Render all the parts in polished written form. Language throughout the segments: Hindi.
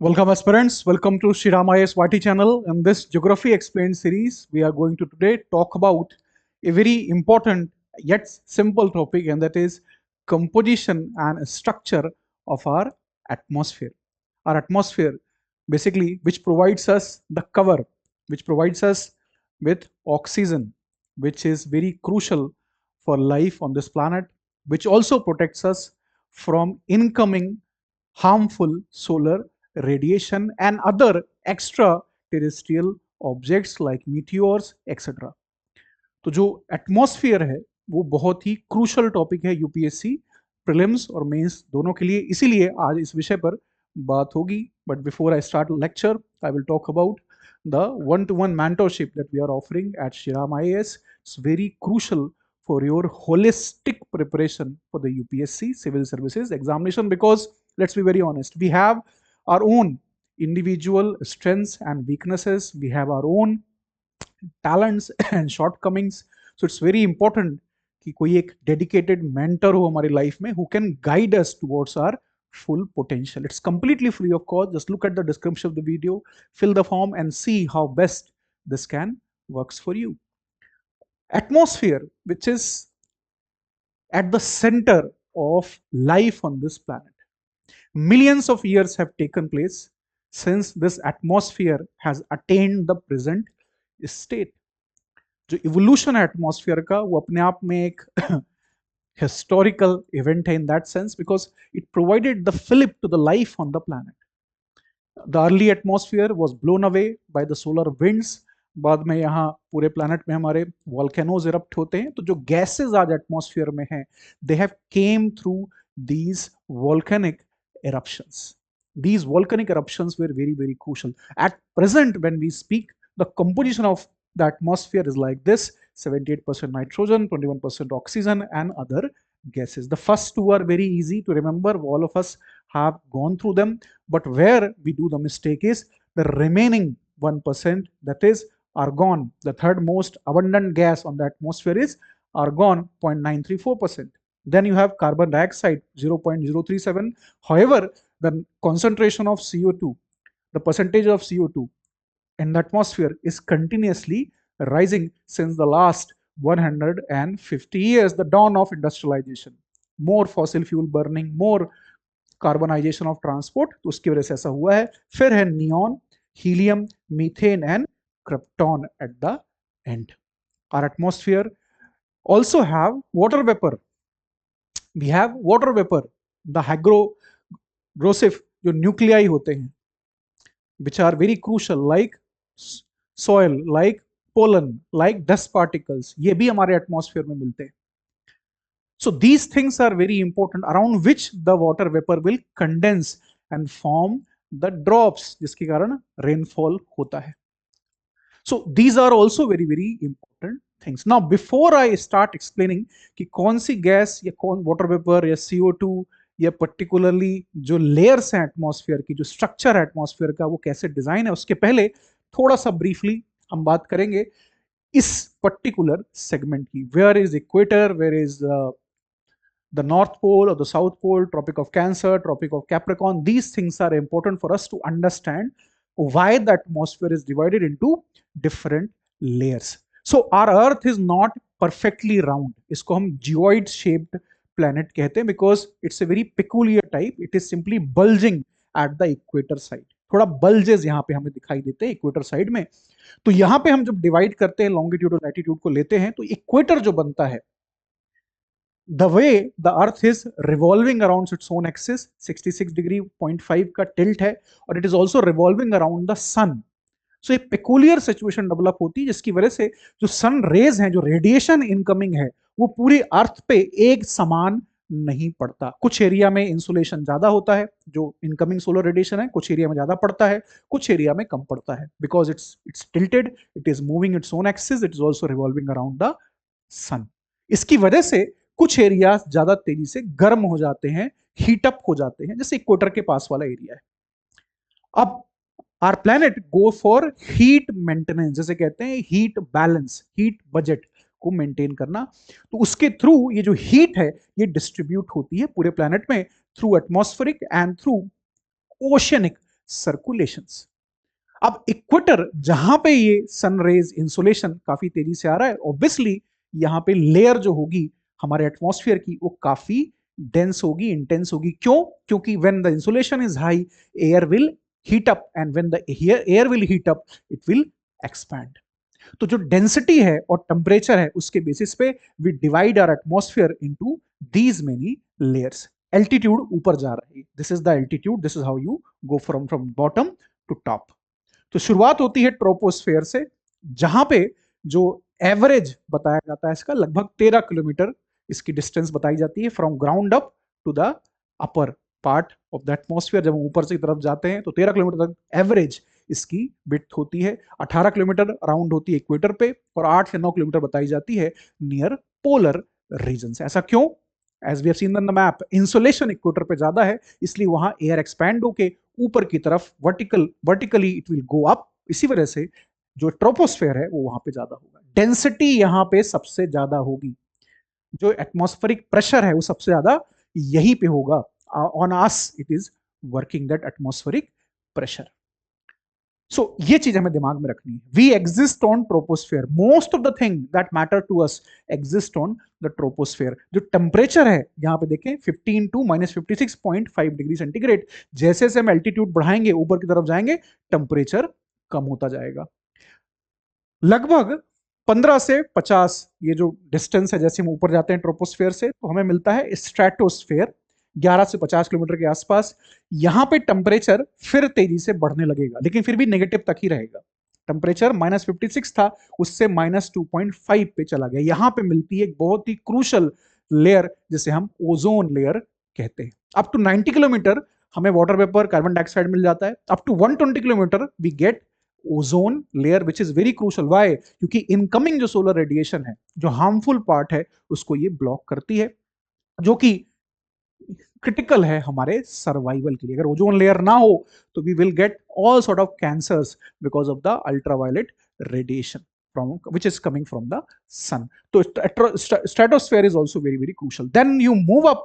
Welcome aspirants, welcome to Shriram IAS YT channel. In this Geography Explained series, we are going to today talk about a very important yet simple topic, and that is composition and structure of our atmosphere. Our atmosphere basically which provides us the cover, which provides us with oxygen, which is very crucial for life on this planet, which also protects us from incoming harmful solar radiation and other extraterrestrial objects like meteors etc. तो जो एटमॉस्फेयर है वो बहुत ही क्रूशल टॉपिक है यूपीएससी प्रीलिम्स और मेंस दोनों के लिए, इसीलिए आज इस विषय पर बात होगी. But before I start lecture I will talk about the one-to-one mentorship that we are offering at Shriram IAS. It's very crucial for your holistic preparation for the UPSC civil services examination, because let's be very honest, we have our own individual strengths and weaknesses, we have our own talents and shortcomings. So it's very important कि कोई एक dedicated mentor हो हमारी life में who can guide us towards our full potential. It's completely free of cost. Just look at the description of the video, fill the form and see how best this can works for you. Atmosphere, which is at the center of life on this planet. Millions of years have taken place since this atmosphere has attained the present state. जो इवोल्यूशन है एटमॉस्फेयर का वो अपने आप में एक historical event in that sense, because it provided the fillip to the life on the planet. The early atmosphere was blown away by the solar winds. बाद में यहाँ पूरे प्लैनेट में हमारे वॉल्केनोज इरप्ट होते हैं, तो जो गैसेस आज एटमॉस्फेयर में हैं they have came through these volcanic eruptions. These volcanic eruptions were very, very crucial. At present, when we speak, the composition of the atmosphere is like this: 78% nitrogen, 21% oxygen, and other gases. The first two are very easy to remember. All of us have gone through them. But where we do the mistake is the remaining 1%, that is argon. The third most abundant gas on the atmosphere is argon, 0.934%. Then you have carbon dioxide, 0.037. However, the concentration of CO2, the percentage of CO2 in the atmosphere is continuously rising since the last 150 years, the dawn of industrialization. More fossil fuel burning, more carbonization of transport, तो उसकी वजह से ऐसा हुआ है. फिर है neon, helium, methane and krypton at the end. Our atmosphere also have water vapor. We have water vapor, the hygrosive जो न्यूक्लियाई होते हैं, which are very crucial, like soil, like pollen, like dust particles, ये भी हमारे एटमॉस्फेयर में मिलते हैं. So these things are very important, around which the water vapor will condense and form the drops, जिसके कारण rainfall होता है. So these are also very, very important things. Now before I start explaining कि कौन सी गैस या कौन वाटर वेपर या CO2 या पर्टिकुलरली जो लेयर्स हैं एटमॉस्फेयर की, जो स्ट्रक्चर है एटमॉस्फेयर का वो कैसे डिजाइन है, उसके पहले थोड़ा सा ब्रीफली हम बात करेंगे इस पर्टिकुलर सेगमेंट की. Where is equator, where is the North Pole or the South Pole, Tropic of Cancer, Tropic of Capricorn. These things are important for us to understand why the atmosphere is divided into different layers. So our Earth is not perfectly round. इसको हम geoid shaped planet कहते हैं because it's a very peculiar type. It is simply bulging at the equator side. थोड़ा bulges यहाँ पे हमें दिखाई देते हैं इक्वेटर साइड में. तो यहाँ पे हम जब डिवाइड करते हैं लॉन्गिट्यूड और लैटिट्यूड को लेते हैं, तो इक्वेटर जो बनता है, the way the earth is revolving around its own axis, 66 degree 0.5 का tilt है, और it is also revolving around the sun. So एक peculiar situation develop होती है जिसकी वजह से जो sun rays हैं, जो radiation incoming है, वो पूरी अर्थ पे एक समान नहीं पड़ता. कुछ एरिया में इंसुलेशन ज्यादा होता है, जो इनकमिंग सोलर रेडिएशन है, कुछ एरिया में ज्यादा पड़ता है, कुछ एरिया में कम पड़ता है, because it's tilted, it is moving its own axis, it is also revolving around the sun. इसकी वजह से कुछ एरिया ज्यादा तेजी से गर्म हो जाते हैं, हीटअप हो जाते हैं, जैसे इक्वेटर के पास वाला एरिया है. अब our planet go for heat maintenance, जैसे कहते हैं हीट बैलेंस, हीट बजट को मेंटेन करना. तो उसके थ्रू ये जो हीट है ये डिस्ट्रीब्यूट होती है पूरे प्लैनेट में through atmospheric and through oceanic circulations. अब इक्वेटर जहां पे ये सन रेज इंसुलेशन काफी तेजी से आ रहा है, ऑब्वियसली यहाँ पे लेयर जो होगी हमारे एटमॉस्फेयर की वो काफी डेंस होगी, इंटेंस होगी। क्यों? क्योंकि when the insulation is high, air will heat up, and when the air will heat up, it will expand. तो जो डेंसिटी है और टेम्परेचर है उसके बेसिस पे we divide our atmosphere into these many layers. Altitude ऊपर जा रहा है, this is the altitude, this is how you go from bottom to top. तो शुरुआत होती है ट्रोपोस्फेयर से, जहां पे जो एवरेज बताया जाता है इसका लगभग 13 किलोमीटर इसकी डिस्टेंस बताई जाती है from ground up to the upper part of the atmosphere. जब हम ऊपर से तरफ जाते हैं तो 13 किलोमीटर तक एवरेज इसकी विड्थ होती है। 18 किलोमीटर अराउंड होती है इक्वेटर पे, और 8 से 9 किलोमीटर बताई जाती है नियर पोलर रीजन से। ऐसा क्यों? As we have seen in the map, insulation equator पे ज्यादा है, इसलिए वहां एयर एक्सपैंड होके ऊपर की तरफ vertically it will go up. इसी वजह से जो ट्रोपोस्फेयर है वो वहां पे ज्यादा होगा, डेंसिटी यहाँ पे सबसे ज्यादा होगी, जो एटमॉस्फेरिक प्रेशर है वो सबसे ज्यादा यहीं पे होगा। On us it is working that atmospheric pressure. So ये चीज हमें दिमाग में रखनी है। We exist on troposphere, most of the thing that matter to us exist on the troposphere. जो टेम्परेचर है यहाँ पे देखें 15 टू -56.5 डिग्री सेंटीग्रेड, जैसे जैसे हम एल्टीट्यूड बढ़ाएंगे ऊपर की तरफ जाएंगे टेम्परेचर कम होता जाएगा। लगभग 15 से 50 ये जो डिस्टेंस है, जैसे हम ऊपर जाते हैं ट्रोपोस्फेयर से तो हमें मिलता है स्ट्रेटोस्फेयर, 11 से 50 किलोमीटर के आसपास। यहां पे टेम्परेचर फिर तेजी से बढ़ने लगेगा, लेकिन फिर भी नेगेटिव तक ही रहेगा। टेम्परेचर -56 था, उससे -2.5 पे चला गया। यहां पे मिलती है एक बहुत ही क्रूशल लेयर जिसे हम ओजोन लेयर कहते हैं। अप टू 90 किलोमीटर हमें वाटर वेपर, कार्बन डाइऑक्साइड मिल जाता है। Up to 120 kilometre we get ozone layer which is very crucial. Why? क्योंकि इनकमिंग जो सोलर रेडिएशन है, जो हार्मफुल पार्ट है, उसको ये ब्लॉक करती है, जो कि क्रिटिकल है हमारे सर्वाइवल के लिए। अगर ओजोन लेयर ना हो तो we will get all sort of cancers because of the ultraviolet radiation from which is coming from the sun. तो stratosphere is also very very crucial. Then you move up,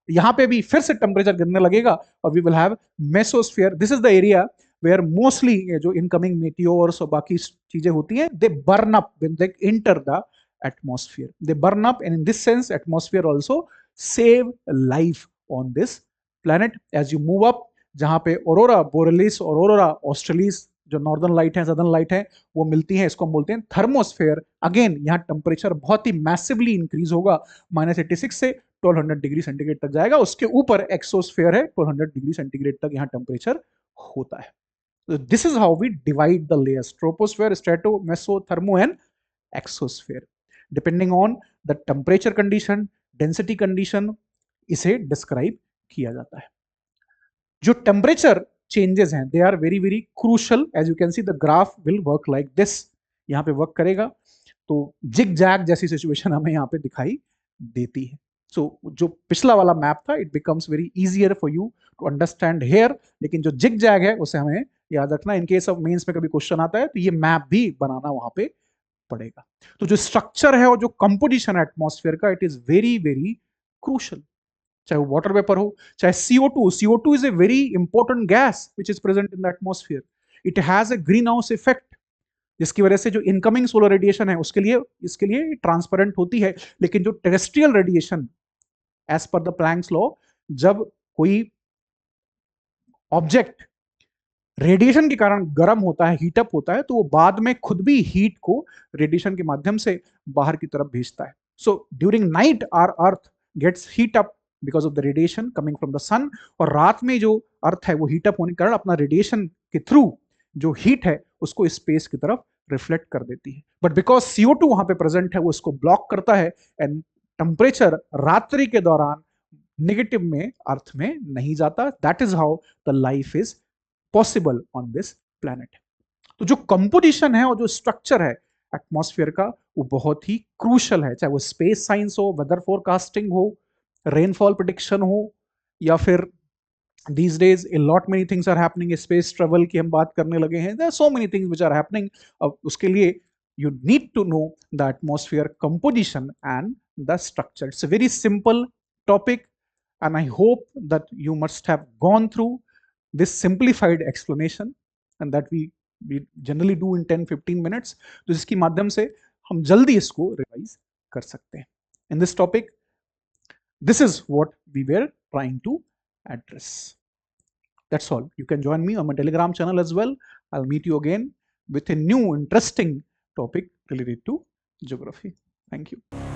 यहाँ पे भी फिर से टेम्परेचर गिरने लगेगा और we will have mesosphere. This is the area where mostly जो इनकमिंग मेटियोर्स और बाकी चीजें होती हैं, they burn up when they enter the atmosphere, they burn up, and in this sense atmosphere also save life on this planet as you move up. जहां पे ऑरोरा बोरेलिस और ऑरोरा ऑस्ट्रेलिस, जो नॉर्दर्न लाइट है, सदर्न लाइट है, वो मिलती है, इसको हम बोलते हैं थर्मोस्फेयर। अगेन यहाँ टेम्परेचर बहुत ही मैसिवली इंक्रीज होगा, -86 से 1200 डिग्री सेंटीग्रेड तक जाएगा। उसके ऊपर एक्सोस्फेयर है, 1200 डिग्री सेंटीग्रेड तक यहाँ टेम्परेचर होता है। This is how we divide the layers: troposphere, strato, meso, thermo and exosphere. Depending on the temperature condition, density condition, इसे डिस्क्राइब किया जाता है। जो टेम्परेचर चेंजेस हैं, they are very very crucial. As you can see the graph will work like this, यहाँ पे वर्क करेगा तो जिग जैग जैसी सिचुएशन हमें यहाँ पे दिखाई देती है। सो जो पिछला वाला मैप था, it becomes very easier for you to understand here, लेकिन जो जिग जैग है उसे हमें याद रखना। इन केस ऑफ मेंस में कभी क्वेश्चन आता है तो ये मैप भी बनाना वहां पे पड़ेगा। तो जो स्ट्रक्चर है और जो कंपोजिशन है एटमॉस्फेयर का, it is very very crucial. चाहे वो वाटर वेपर हो, चाहे CO2, CO2 is a very important gas which is present in the atmosphere. It has a green house effect, जिसकी वजह से जो इनकमिंग सोलर रेडिएशन है उसके लिए, इसके लिए ट्रांसपेरेंट होती है। लेकिन जो terrestrial radiation, as per the Planck's law, जब कोई ऑब्जेक्ट रेडिएशन के कारण गर्म होता है, हीटअप होता है, तो वो बाद में खुद भी हीट को रेडिएशन के माध्यम से बाहर की तरफ भेजता है। So during night hour earth gets heat up because of the radiation coming from the sun, और रात में जो अर्थ है वो हीटअप होने के कारण अपना रेडिएशन के थ्रू जो हीट है उसको स्पेस की तरफ रिफ्लेक्ट कर देती है। बट बिकॉज CO2 वहां पे प्रेजेंट है, वो इसको ब्लॉक करता है, एंड टेम्परेचर रात्रि के दौरान नेगेटिव में अर्थ में नहीं जाता। That is how the life is possible on this planet. तो जो कंपोजिशन है और जो स्ट्रक्चर है एटमॉस्फेयर का, वो बहुत ही क्रूशल है। चाहे वो स्पेस साइंस हो, वेदर फोरकास्टिंग हो, रेनफॉल प्रिडिक्शन हो, या फिर these days a lot many things are happening, space travel की हम बात करने लगे हैं, there are so many things which are happening। अब उसके लिए you need to know the atmosphere composition and the structure. It's a very simple topic and I hope that you must have gone through this simplified explanation and that we generally do in 10-15 minutes, तो जिसकी माध्यम से हम जल्दी इसको रिवाइज कर सकते हैं. In this topic, this is what we were trying to address. That's all. You can join me on my Telegram channel as well. I'll meet you again with a new interesting topic related to geography. Thank you.